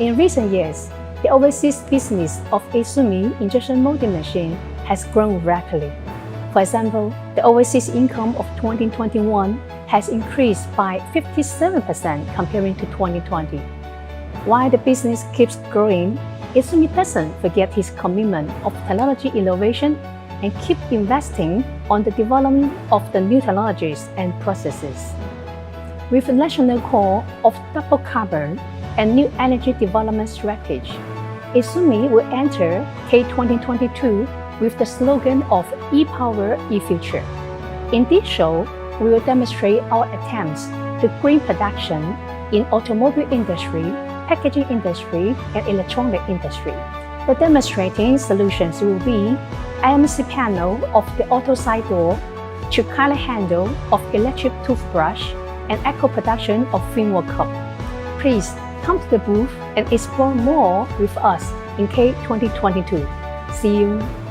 In recent years, the overseas business of YIZUMI injection molding machine has grown rapidly. For example, the overseas income of 2021 has increased by 57% comparing to 2020. While the business keeps growing, YIZUMI doesn't forget his commitment of technology innovation and keep investing on the development of the new technologies and processes. With the national core of double carbon and new energy development strategy, YIZUMI will enter K2022 with the slogan of E-Power, E-Future. In this show, we will demonstrate our attempts to green production in automobile industry, packaging industry, and electronic industry. The demonstrating solutions will be IMC panel of the auto side door, Chicala handle of electric toothbrush, and eco production of framework cup. Please come to the booth and explore more with us in K2022. See you!